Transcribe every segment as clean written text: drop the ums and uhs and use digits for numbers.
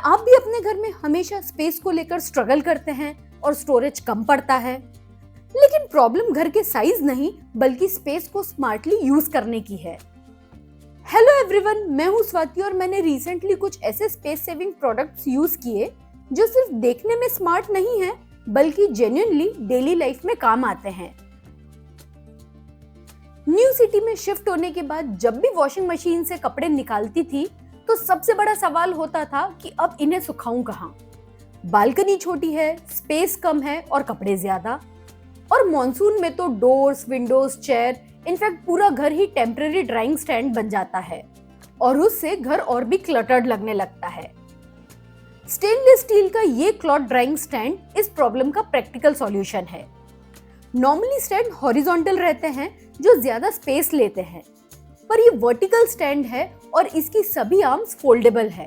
आप भी अपने घर में हमेशा स्पेस को लेकर स्ट्रगल करते हैं और स्टोरेज कम पड़ता है? लेकिन प्रॉब्लम घर के साइज नहीं बल्कि स्पेस को स्मार्टली यूज करने की है। हेलो एवरीवन, मैं हूं स्वाति और मैंने रिसेंटली कुछ ऐसे स्पेस सेविंग प्रोडक्ट्स यूज किए जो सिर्फ देखने में स्मार्ट नहीं है बल्कि जेन्युइनली डेली लाइफ में काम आते हैं। न्यू सिटी में शिफ्ट होने के बाद जब भी वॉशिंग मशीन से कपड़े निकालती थी तो सबसे बड़ा सवाल होता था कि अब इन्हें सुखाऊं कहाँ। बालकनी छोटी है, स्पेस कम है और कपड़े ज्यादा, और मॉनसून में तो डोर्स, विंडोज, चेयर, इनफैक्ट पूरा घर ही टेम्पररी ड्राइंग स्टैंड बन जाता है और उससे घर और भी क्लटर्ड लगने लगता है। स्टेनलेस स्टील का ये क्लॉथ ड्राइंग स्टैंड इस प्रॉब्लम का प्रैक्टिकल सॉल्यूशन है। नॉर्मली स्टैंड हॉरिजॉन्टल रहते हैं जो ज्यादा स्पेस लेते हैं, पर ये वर्टिकल स्टैंड है और इसकी सभी आर्म्स फोल्डेबल है।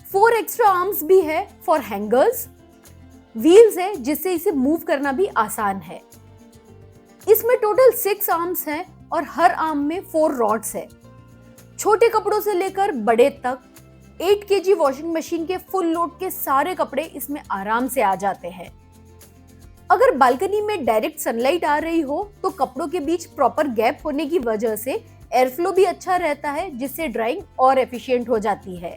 4 एक्स्ट्रा आर्म्स भी है फॉर हैंगर्स, व्हील्स है जिससे इसे मूव करना भी आसान है। इसमें टोटल 6 आर्म्स हैं और हर आर्म में 4 रॉड्स है। छोटे कपड़ों से लेकर बड़े तक 8 kg वॉशिंग मशीन के फुल लोड के सारे कपड़े इसमें आराम से आ जाते हैं। अगर बालकनी में डायरेक्ट सनलाइट आ रही हो तो कपड़ों के बीच प्रॉपर गैप होने की वजह से एयर फ्लो भी अच्छा रहता है जिससे ड्राइंग और एफिशिएंट हो जाती है।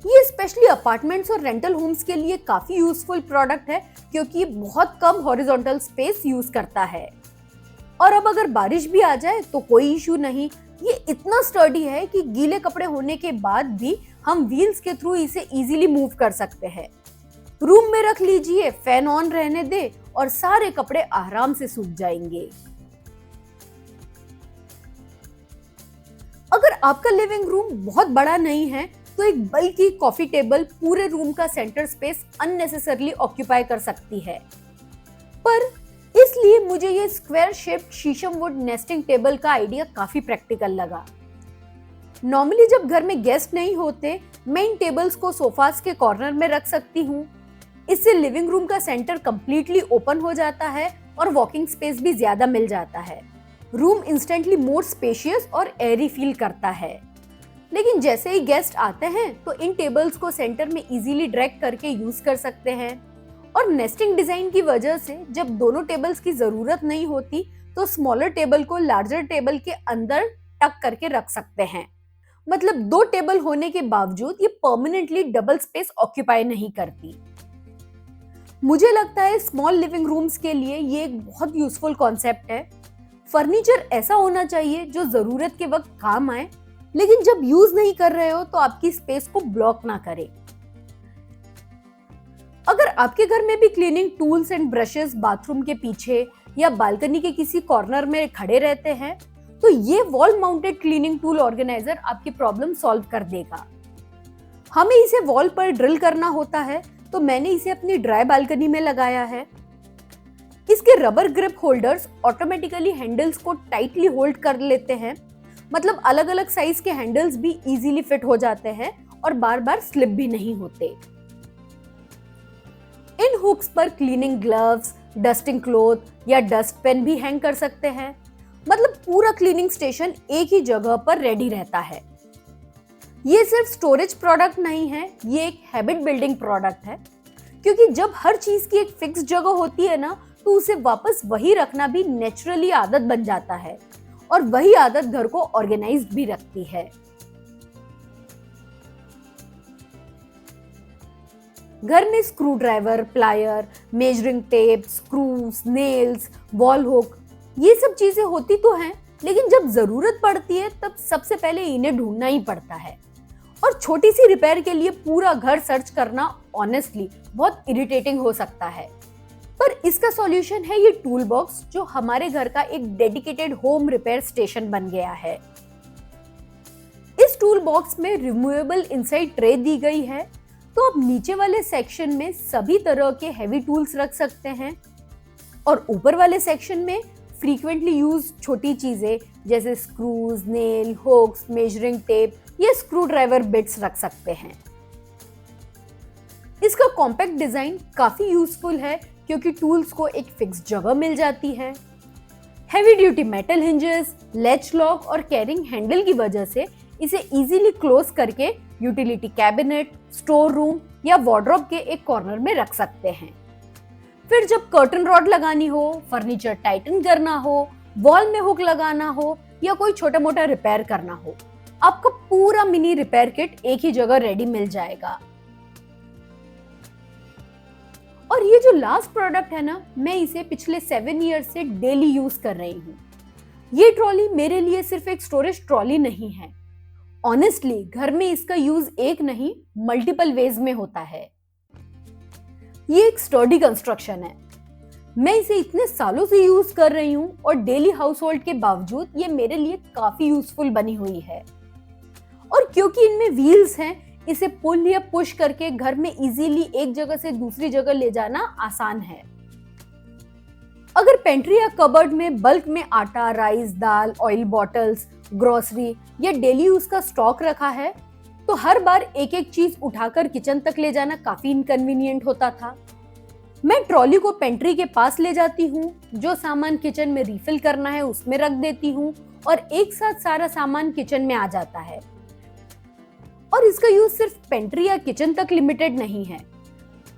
ये स्पेशली अपार्टमेंट्स और रेंटल होम्स के लिए काफी यूजफुल प्रोडक्ट है क्योंकि ये बहुत कम हॉरिजॉन्टल स्पेस यूज करता है। और अब अगर बारिश भी आ जाए तो कोई इशू नहीं, ये इतना स्टर्डी है कि गीले कपड़े होने के बाद भी हम व्हील्स के थ्रू इसे इजीली मूव कर सकते हैं। रूम में रख लीजिए, फैन ऑन रहने दे और सारे कपड़े आराम से सूख जाएंगे। अगर आपका लिविंग रूम बहुत बड़ा नहीं है तो एक बल्कि कॉफी टेबल पूरे रूम का सेंटर स्पेस अननेसेसरली ऑक्यूपाई कर सकती है, पर इसलिए मुझे ये स्क्वायर शेप्ड शीशम वुड नेस्टिंग टेबल का आइडिया काफी प्रैक्टिकल लगा। नॉर्मली जब घर में गेस्ट नहीं होते मैं इन टेबल्स को सोफास के कॉर्नर में रख सकती हूँ। इससे लिविंग रूम का सेंटर कंप्लीटली ओपन हो जाता है और वॉकिंग स्पेस भी ज्यादा मिल जाता है। रूम इंस्टेंटली मोर स्पेशियस और एयरी फील करता है। लेकिन जैसे ही गेस्ट आते हैं तो इन टेबल्स को सेंटर में इजीली ड्रैग करके यूज कर सकते हैं, और नेस्टिंग डिजाइन की वजह से जब दोनों टेबल्स की जरूरत नहीं होती तो स्मॉलर टेबल को लार्जर टेबल के अंदर टक करके रख सकते हैं। मतलब 2 टेबल होने के बावजूद ये परमानेंटली डबल स्पेस ऑक्यूपाई नहीं करती। मुझे लगता है स्मॉल लिविंग रूम्स के लिए ये एक बहुत यूजफुल कॉन्सेप्ट है। फर्नीचर ऐसा होना चाहिए जो जरूरत के वक्त काम आए लेकिन जब यूज नहीं कर रहे हो तो आपकी स्पेस को ब्लॉक ना करे। अगर आपके घर में भी cleaning tools and brushes bathroom के पीछे या बालकनी के किसी कॉर्नर में खड़े रहते हैं तो ये wall mounted cleaning tool organiser आपकी प्रॉब्लम सॉल्व कर देगा। हमें इसे वॉल पर ड्रिल करना होता है तो मैंने इसे अपनी ड्राई बालकनी में लगाया है। इसके rubber grip holders automatically handles को टाइटली होल्ड कर लेते हैं, मतलब अलग अलग साइज के हैंडल्स भी इजीली फिट हो जाते हैं और बार बार स्लिप भी नहीं होते। इन हुक्स पर क्लीनिंग ग्लव्स, डस्टिंग क्लॉथ या डस्ट पेन भी हैंग कर सकते हैं, मतलब पूरा क्लीनिंग स्टेशन एक ही जगह पर रेडी रहता है। ये सिर्फ स्टोरेज प्रोडक्ट नहीं है, ये एक हैबिट बिल्डिंग प्रोडक्ट है, क्योंकि जब हर चीज की एक फिक्स जगह होती है ना तो उसे वापस वही रखना भी नेचुरली आदत बन जाता है और वही आदत घर को ऑर्गेनाइज्ड भी रखती है। घर में screwdriver, plier, measuring tape, screws, nails, wall hook, ये सब चीजें होती तो हैं, लेकिन जब जरूरत पड़ती है तब सबसे पहले इन्हें ढूंढना ही पड़ता है। और छोटी सी रिपेयर के लिए पूरा घर सर्च करना ऑनेस्टली बहुत इरिटेटिंग हो सकता है, पर इसका सॉल्यूशन है ये टूल बॉक्स जो हमारे घर का एक डेडिकेटेड होम रिपेयर स्टेशन बन गया है। इस टूल बॉक्स में रिमूवेबल इनसाइड ट्रे दी गई है, तो आप नीचे वाले सेक्शन में सभी तरह के हैवी टूल्स रख सकते हैं और ऊपर वाले सेक्शन में फ्रीक्वेंटली यूज छोटी चीजें जैसे screws, nail, hooks, measuring tape या स्क्रू ड्राइवर बिट्स रख सकते हैं। इसका कॉम्पैक्ट डिजाइन काफी यूजफुल है क्योंकि टूल्स को एक फिक्स जगह मिल जाती है। Heavy duty metal hinges, latch lock और कैरिंग हैंडल की वजह से इसे इजीली क्लोज करके यूटिलिटी कैबिनेट, स्टोर रूम या वार्डरोब के एक कॉर्नर में रख सकते हैं। फिर जब कर्टन रॉड लगानी हो, फर्नीचर टाइटन करना हो, वॉल में हुक लगाना हो या कोई छोटा मोटा रिपेयर करना हो, आपका पूरा मिनी रिपेयर किट एक ही जगह रेडी मिल जाएगा। और ये जो लास्ट प्रोडक्ट है ना, मैं इसे पिछले 7 ईयर से डेली यूज कर रही हूँ। ये ट्रॉली मेरे लिए सिर्फ एक स्टोरेज ट्रॉली नहीं है। ऑनेस्टली घर में इसका यूज एक नहीं मल्टीपल वेज में होता है। ये एक स्टर्डी कंस्ट्रक्शन है। मैं इसे इतने सालों से यूज कर रही हूँ और डेली हाउस होल्ड के बावजूद ये मेरे लिए काफी यूजफुल बनी हुई है। और क्योंकि इनमें व्हील्स हैं, इसे पुल या पुश करके घर में इजीली एक जगह से दूसरी जगह ले जाना आसान है। अगर पेंट्री या कबर्ड में बल्क में आटा, राइस, दाल, ऑयल बॉटल्स, ग्रोसरी या डेली यूज का स्टॉक रखा है, तो हर बार एक एक चीज उठाकर किचन तक ले जाना काफी इनकन्वीनियंट होता था। मैं ट्रॉली को पेंट्री के पास ले जाती हूँ, जो सामान किचन में रिफिल करना है उसमें रख देती हूँ और एक साथ सारा सामान किचन में आ जाता है। और इसका यूज सिर्फ पेंट्री या किचन तक लिमिटेड नहीं है।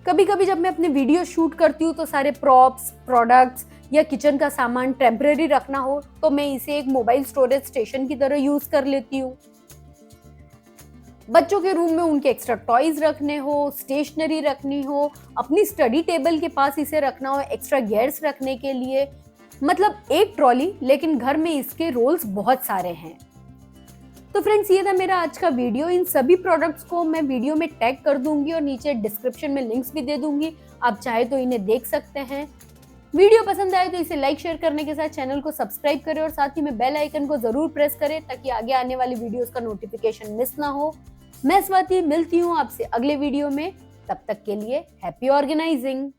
कभी कभी जब मैं अपने वीडियो शूट करती हूँ तो सारे प्रॉप्स, प्रोडक्ट्स या किचन का सामान टेम्परेरी रखना हो तो मैं इसे एक मोबाइल स्टोरेज स्टेशन की तरह यूज कर लेती हूँ। बच्चों के रूम में उनके एक्स्ट्रा टॉयज रखने हो, स्टेशनरी रखनी हो, अपनी स्टडी टेबल के पास इसे रखना हो, एक्स्ट्रा गियर्स रखने के लिए, मतलब एक ट्रॉली, लेकिन घर में इसके रोल्स बहुत सारे हैं। तो फ्रेंड्स, ये था मेरा आज का वीडियो। इन सभी प्रोडक्ट्स को मैं वीडियो में टैग कर दूंगी और नीचे डिस्क्रिप्शन में लिंक्स भी दे दूंगी, आप चाहे तो इन्हें देख सकते हैं। वीडियो पसंद आए तो इसे लाइक, शेयर करने के साथ चैनल को सब्सक्राइब करें और साथ ही में बेल आइकन को जरूर प्रेस करें ताकि आगे आने वाली वीडियोस का नोटिफिकेशन मिस ना हो। मैं स्वाति मिलती हूँ आपसे अगले वीडियो में। तब तक के लिए हैप्पी ऑर्गेनाइजिंग।